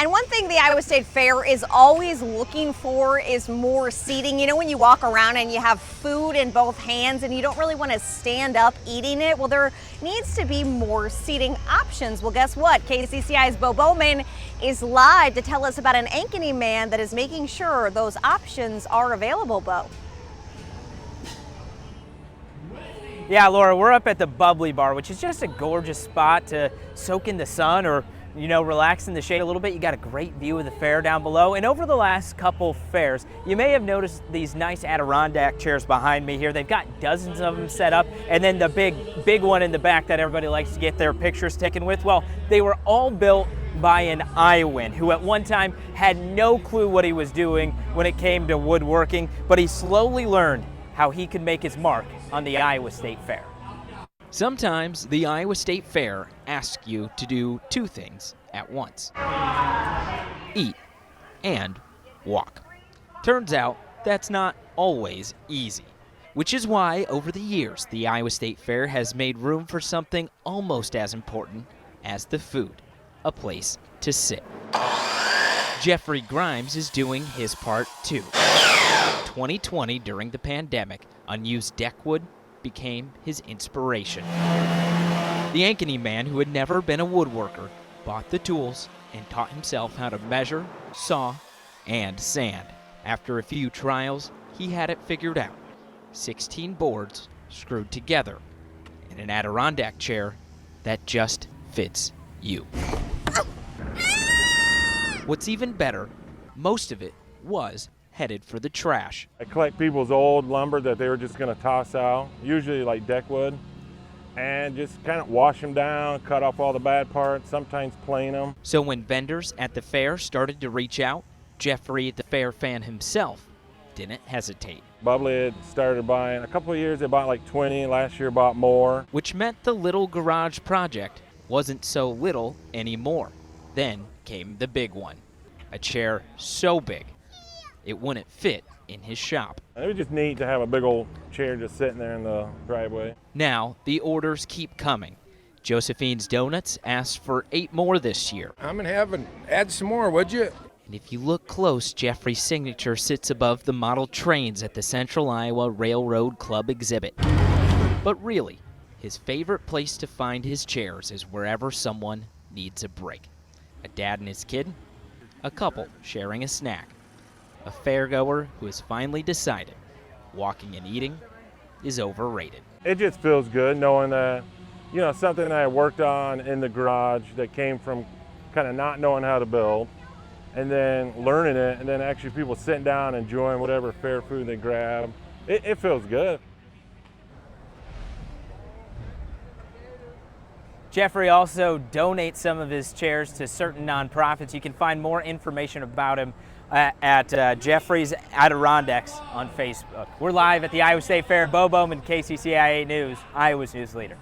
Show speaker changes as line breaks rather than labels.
And one thing the Iowa State Fair is always looking for is more seating. You know, when you walk around and you have food in both hands and you don't really want to stand up eating it, well, there needs to be more seating options. Well, guess what? KCCI's Bo Bowman is live to tell us about an Ankeny man that is making sure those options are available, Bo.
Yeah, Laura, we're up at the Bubbly Bar, which is just a gorgeous spot to soak in the sun or, you know, relax in the shade a little bit. You got a great view of the fair down below. And over the last couple fairs, you may have noticed these nice Adirondack chairs behind me here. They've got dozens of them set up. And then the big one in the back that everybody likes to get their pictures taken with. Well, they were all built by an Iowan who at one time had no clue what he was doing when it came to woodworking, but he slowly learned how he could make his mark on the Iowa State Fair.
Sometimes the Iowa State Fair asks you to do two things at once: eat and walk. Turns out that's not always easy, which is why over the years the Iowa State Fair has made room for something almost as important as the food: a place to sit. Jeffrey Grimes is doing his part too. 2020, during the pandemic, unused deckwood became his inspiration. The Ankeny man, who had never been a woodworker, bought the tools and taught himself how to measure, saw, and sand. After a few trials, he had it figured out: 16 boards screwed together in an Adirondack chair that just fits you. What's even better, most of it was headed for the trash.
I collect people's old lumber that they were just going to toss out, usually like deckwood, and just kind of wash them down, cut off all the bad parts, sometimes plane them.
So when vendors at the fair started to reach out, Jeffrey, the fair fan himself, didn't hesitate.
Bubbly had started buying, a couple of years they bought like 20, last year bought more.
Which meant the little garage project wasn't so little anymore. Then came the big one, a chair so big it wouldn't fit in his shop.
And it was just neat to have a big old chair just sitting there in the driveway.
Now the orders keep coming. Josephine's Donuts asked for 8 more this year.
I'm in heaven. Add some more, would you?
And if you look close, Jeffrey's signature sits above the model trains at the Central Iowa Railroad Club exhibit. But really, his favorite place to find his chairs is wherever someone needs a break. A dad and his kid, a couple sharing a snack, a fairgoer who has finally decided walking and eating is overrated.
It just feels good knowing that, you know, something I worked on in the garage that came from kind of not knowing how to build, and then learning it, and then actually people sitting down enjoying whatever fair food they grab. It feels good.
Jeffrey also donates some of his chairs to certain nonprofits. You can find more information about him at Jeffrey's Adirondacks on Facebook. We're live at the Iowa State Fair. Bo Bowman, KCCI 8 News, Iowa's news leader.